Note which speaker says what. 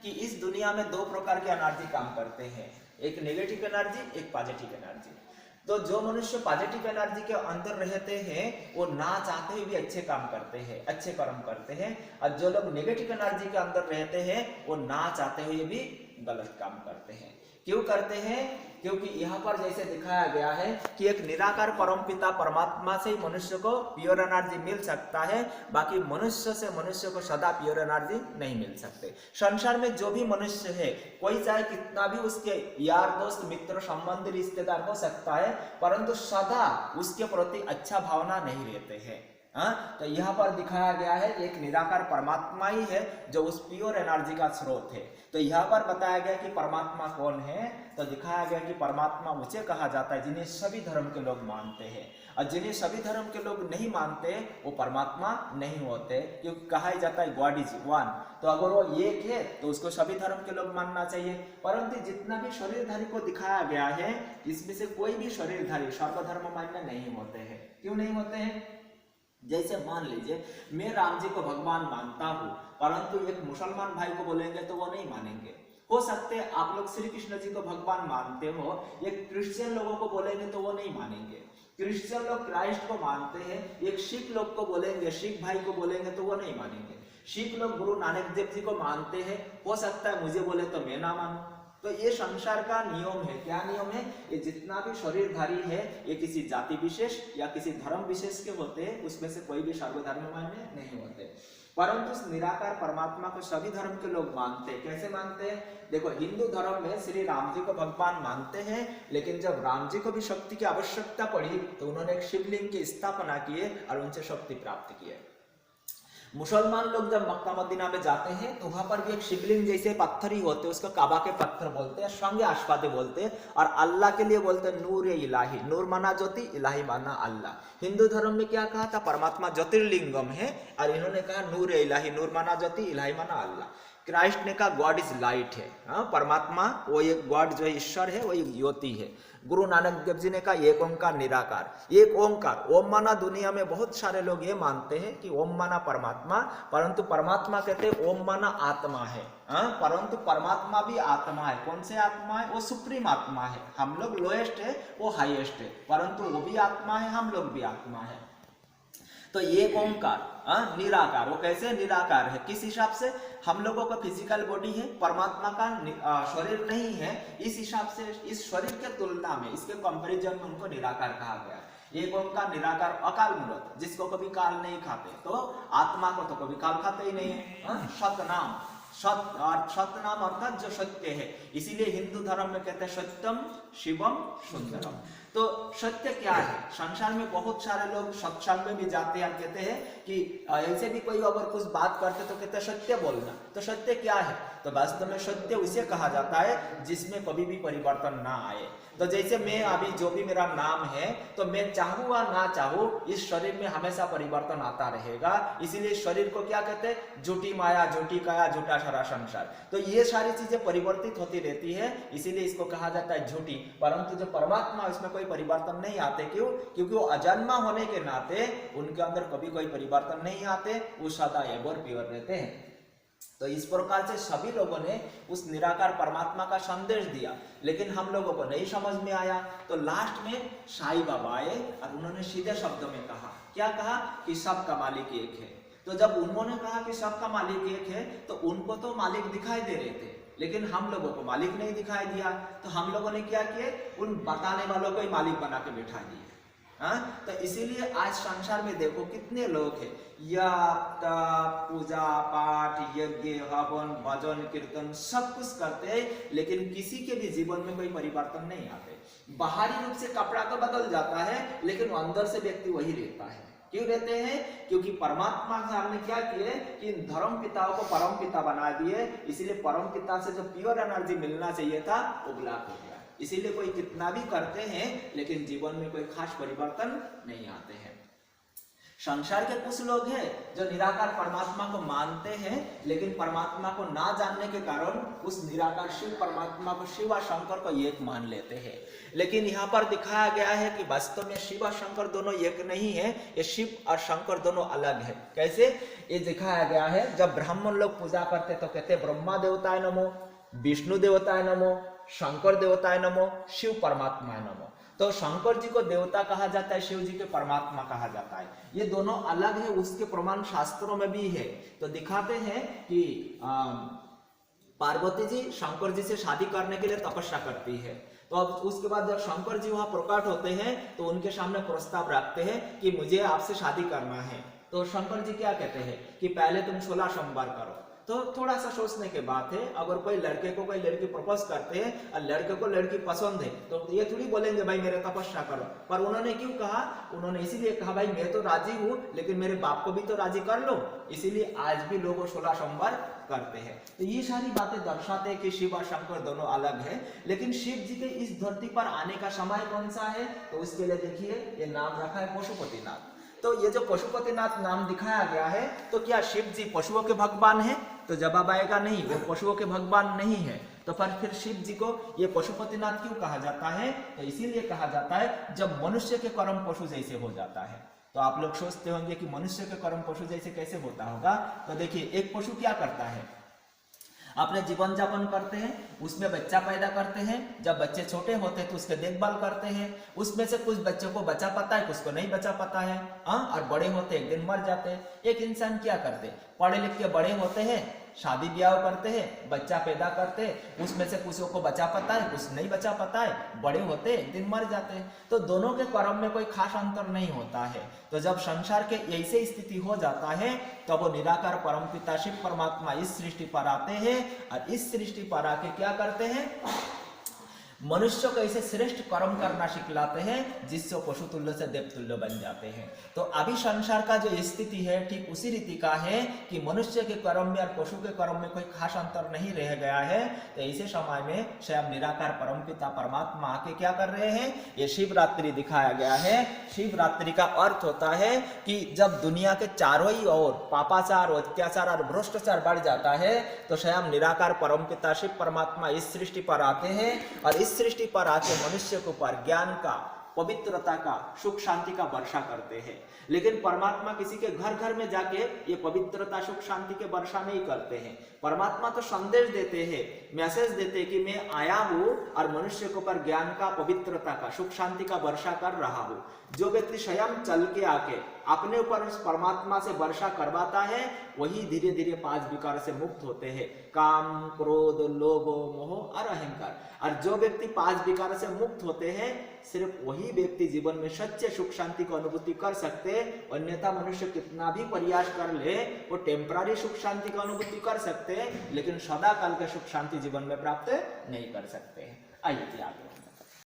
Speaker 1: कि इस दुनिया में दो प्रकार की एनर्जी काम करते हैं, एक नेगेटिव एनर्जी, एक पॉजिटिव एनर्जी। तो जो मनुष्य पॉजिटिव एनर्जी के अंदर रहते हैं वो ना चाहते हुए भी अच्छे काम करते हैं, अच्छे कर्म करते हैं, और जो लोग नेगेटिव एनर्जी के अंदर रहते हैं वो ना चाहते हुए भी गलत काम करते हैं। क्यों करते हैं? क्योंकि यहाँ पर जैसे दिखाया गया है कि एक निराकार परमपिता परमात्मा से ही मनुष्य को प्योर एनर्जी मिल सकता है, बाकी मनुष्य से मनुष्य को सदा प्योर एनर्जी नहीं मिल सकते। संसार में जो भी मनुष्य है, कोई चाहे कितना भी उसके यार दोस्त मित्र संबंधी रिश्तेदार हो सकता है, परंतु सदा उसके प्रति अच्छा भावना नहीं रहते हैं। तो यहाँ पर दिखाया गया है एक निराकार परमात्मा ही है जो उस प्योर एनर्जी का स्रोत है। तो यहाँ पर बताया गया कि परमात्मा कौन है, तो दिखाया गया कि परमात्मा उसे कहा जाता है जिन्हें सभी धर्म के लोग मानते हैं, और जिन्हें सभी धर्म के लोग नहीं मानते वो परमात्मा नहीं होते, क्योंकि कहा ही जाता है गॉड इज वन। तो अगर वो एक है तो उसको सभी धर्म के लोग मानना चाहिए। परंतु जितना भी शरीरधारी को दिखाया गया है, इसमें से कोई भी शरीरधारी सर्वधर्म मान्य नहीं होते हैं। क्यों नहीं होते हैं? जैसे मान लीजिए मैं राम जी को भगवान मानता हूँ, परंतु एक मुसलमान भाई को बोलेंगे तो वो नहीं मानेंगे। हो सकते हैं आप लोग श्री कृष्ण जी को भगवान मानते हो, एक क्रिश्चियन लोगों को बोलेंगे तो वो नहीं मानेंगे। क्रिश्चियन लोग क्राइस्ट को मानते हैं, एक सिख लोग को बोलेंगे, सिख भाई को बोलेंगे तो वो नहीं मानेंगे। सिख लोग गुरु नानक देव जी को मानते हैं, हो सकता है मुझे बोले तो मैं ना मानूं। तो ये संसार का नियम है। क्या नियम है? ये जितना भी शरीरधारी है ये किसी जाति विशेष या किसी धर्म विशेष के होते हैं, उसमें से कोई भी सर्वधर्म मान्य नहीं होते। परंतु उस निराकार परमात्मा को सभी धर्म के लोग मानते हैं। कैसे मानते हैं? देखो, हिंदू धर्म में श्री राम जी को भगवान मानते हैं, लेकिन जब राम जी को भी शक्ति की आवश्यकता पड़ी तो उन्होंने एक शिवलिंग की स्थापना किए और उनसे शक्ति प्राप्त किए। मुसलमान लोग जब मक्का मदीना में जाते हैं तो वहां पर भी एक शिवलिंग जैसे पत्थर ही होते हैं, उसको काबा के पत्थर बोलते हैं, संगे आशपाते बोलते हैं, और अल्लाह के लिए बोलते हैं नूर इलाही। नूर माना ज्योति, इलाही माना अल्लाह। हिंदू धर्म में क्या कहा था? परमात्मा ज्योतिर्लिंगम है, और इन्होंने कहा नूर इलाही, नूर माना ज्योति, इलाही माना अल्लाह। क्राइस्ट ने कहा गॉड इज लाइट है। परमात्मा वो एक गॉड जो है, ईश्वर है, वो एक ज्योति है। गुरु नानक देव जी ने कहा एक ओंकार निराकार। एक ओंकार, ओम माना दुनिया में बहुत सारे लोग ये मानते हैं कि ओम माना परमात्मा, परंतु परमात्मा कहते हैं ओम माना आत्मा है। परंतु परमात्मा भी आत्मा है। कौन से आत्मा है? वो सुप्रीम आत्मा है। हम लोग लोएस्ट है, वो हाईएस्ट है, परंतु वो भी आत्मा है, हम लोग भी आत्मा है। तो एक ओंकार निराकार, वो कैसे निराकार है? किस हिसाब से? हम लोगों का फिजिकल बॉडी है, परमात्मा का शरीर नहीं है, इस हिसाब से इस शरीर के तुलना में, इसके कंपैरिजन में उनको निराकार कहा गया। एक ओंकार निराकार अकाल मूर्त, जिसको कभी काल नहीं खाते, तो आत्मा को तो कभी काल खाते ही नहीं है। सतनाम, सतनाम अर्थात जो सत्य है, इसीलिए हिंदू धर्म में कहते हैं सत्यम शिवम सुंदरम। तो सत्य क्या है? संसार में बहुत सारे लोग सत्संग में भी जाते हैं, कहते हैं कि ऐसे भी कोई अगर कुछ बात करते तो कहते हैं सत्य बोलना। तो सत्य क्या है? तो वास्तव में सत्य उसे कहा जाता है जिसमें कभी भी परिवर्तन ना आए। तो जैसे मैं अभी जो भी मेरा नाम है, तो मैं चाहूँ या ना चाहूँ, इस शरीर में हमेशा परिवर्तन आता रहेगा। इसीलिए शरीर को क्या कहते हैं? झूठी माया, झूठी काया, झूठा सारा संसार। तो ये सारी चीजें परिवर्तित होती रहती है, इसीलिए इसको कहा जाता है झूठी। परंतु जो परमात्मा, इसमें कोई परिवर्तन नहीं आते। क्यों? क्योंकि वो अजन्मा होने के नाते उनके अंदर कभी कोई परिवर्तन नहीं आते, वो सदा एवर प्योर रहते हैं। तो इस प्रकार से सभी लोगों ने उस निराकार परमात्मा का संदेश दिया, लेकिन हम लोगों को नहीं समझ में आया। तो लास्ट में साईं बाबा आए और उन्होंने सीधे शब्दों में कहा, क्या कहा? कि सबका मालिक एक है। तो जब उन्होंने कहा कि सबका मालिक एक है, तो उनको तो मालिक दिखाई दे रहे थे, लेकिन हम लोगों को मालिक नहीं दिखाई दिया। तो हम लोगों ने क्या किए? उन बताने वालों को ही मालिक बना के बिठा दिए। तो इसीलिए आज संसार में देखो कितने लोग हैं, पूजा पाठ, यज्ञ, हवन, भजन, कीर्तन सब कुछ करते हैं, लेकिन किसी के भी जीवन में कोई परिवर्तन नहीं आते। बाहरी रूप से कपड़ा तो बदल जाता है, लेकिन अंदर से व्यक्ति वही रहता है। क्यों रहते हैं? क्योंकि परमात्मा से हमने क्या किए कि धर्म पिताओं को परम पिता बना दिए, इसीलिए परम पिता से जो प्योर एनर्जी मिलना चाहिए था वो ब्लॉक हो गया। इसीलिए कोई कितना भी करते हैं, लेकिन जीवन में कोई खास परिवर्तन नहीं आते हैं। संसार के कुछ लोग हैं जो निराकार परमात्मा को मानते हैं, लेकिन परमात्मा को ना जानने के कारण उस निराकार शिव परमात्मा को शिव और शंकर को एक मान लेते हैं। लेकिन यहाँ पर दिखाया गया है कि वास्तव में शिव और शंकर दोनों एक नहीं है, ये शिव और शंकर दोनों अलग है। कैसे ये दिखाया गया है, जब ब्राह्मण लोग पूजा करते तो कहते ब्रह्मा देवताय नमो, विष्णु देवताय नमो, शंकर देवताय नमो, शिव परमात्मा नमो। तो शंकर जी को देवता कहा जाता है, शिव जी के परमात्मा कहा जाता है। ये दोनों अलग है, उसके प्रमाण शास्त्रों में भी है। तो दिखाते हैं कि पार्वती जी शंकर जी से शादी करने के लिए तपस्या करती है। तो अब उसके बाद जब शंकर जी वहां प्रकट होते हैं तो उनके सामने प्रस्ताव रखते हैं कि मुझे आपसे शादी करना है। तो शंकर जी क्या कहते हैं कि पहले तुम 16 सोमवार करो। तो थोड़ा सा सोचने के बात है, अगर कोई लड़के को कोई लड़की प्रपोज करते हैं और लड़के को लड़की पसंद है तो ये थोड़ी बोलेंगे भाई मेरे तपस्या करो। पर उन्होंने क्यों कहा, उन्होंने इसीलिए कहा भाई मैं तो राजी हूँ, लेकिन मेरे बाप को भी तो राजी कर लो। इसीलिए आज भी लोग 16 सोमवार करते हैं। तो ये सारी बातें दर्शाते हैं कि शिव और शंकर दोनों अलग है। लेकिन शिव जी के इस धरती पर आने का समय कौन सा है, तो उसके लिए देखिए ये नाम रखा है पशुपतिनाथ। तो ये जो पशुपतिनाथ नाम दिखाया गया है, तो क्या शिव जी पशुओं के भगवान है? तो जवाब आएगा नहीं, वो पशुओं के भगवान नहीं है। तो फिर शिव जी को ये पशुपतिनाथ क्यों कहा जाता है? तो इसीलिए कहा जाता है जब मनुष्य के कर्म पशु जैसे हो जाता है। तो आप लोग सोचते होंगे कि मनुष्य के कर्म पशु जैसे कैसे होता होगा। तो देखिए एक पशु क्या करता है, अपने जीवन यापन करते हैं, उसमें बच्चा पैदा करते हैं। जब बच्चे छोटे होते हैं तो उसके देखभाल करते हैं। उसमें से कुछ बच्चों को बचा पाता है, कुछ को नहीं बचा पाता है, और बड़े होते एक दिन मर जाते हैं। एक इंसान क्या करते, पढ़े लिख के बड़े होते हैं, शादी ब्याह करते हैं, बच्चा पैदा करते हैं, उसमें से कुछ को बचा पाता है, कुछ नहीं बचा पाता है, बड़े होते एक दिन मर जाते हैं। तो दोनों के कर्म में कोई खास अंतर नहीं होता है। तो जब संसार के ऐसे स्थिति हो जाता है तो वो निराकार परमपिता शिव परमात्मा इस सृष्टि पर आते हैं और इस सृष्टि पर आके क्या करते हैं, मनुष्य को ऐसे श्रेष्ठ कर्म करना सिखलाते हैं जिससे पशु तुल्य से देव तुल्य बन जाते हैं। तो अभी संसार का जो स्थिति है ठीक उसी रीति का है कि मनुष्य के कर्म में और पशु के कर्म में कोई खास अंतर नहीं रह गया है। तो ऐसे समय में स्वयं निराकार परमपिता परमात्मा आके क्या कर रहे हैं, ये शिवरात्रि दिखाया गया है। शिवरात्रि का अर्थ होता है कि जब दुनिया के चारों ही ओर पापाचार, अत्याचार और भ्रष्टाचार बढ़ जाता है तो स्वयं निराकार परमपिता शिव परमात्मा इस सृष्टि पर आते हैं और इस सृष्टि पर आके मनुष्य के ऊपर ज्ञान का, पवित्रता का, सुख शांति का वर्षा करते हैं। लेकिन परमात्मा किसी के घर घर में जाके ये पवित्रता, सुख शांति के वर्षा नहीं करते हैं। परमात्मा तो संदेश देते हैं, मैसेज देते हैं कि मैं आया हूँ और मनुष्य के ऊपर ज्ञान का, पवित्रता का, सुख शांति का वर्षा कर रहा हूँ। जो व्यक्ति स्वयं चल के आके अपने ऊपर उस परमात्मा से वर्षा करवाता है वही धीरे धीरे 5 विकार से मुक्त होते हैं, काम, क्रोध, लोभ, मोह और अहंकार। और जो व्यक्ति 5 विकार से मुक्त होते हैं सिर्फ वही व्यक्ति जीवन में सच्चे सुख शांति को अनुभूति कर सकते हैं। अन्यथा मनुष्य कितना भी प्रयास कर ले वो टेम्पररी सुख शांति की अनुभूति कर सकते हैं, लेकिन सदा काल के सुख शांति जीवन में प्राप्त नहीं कर सकते हैं। आइए आगे।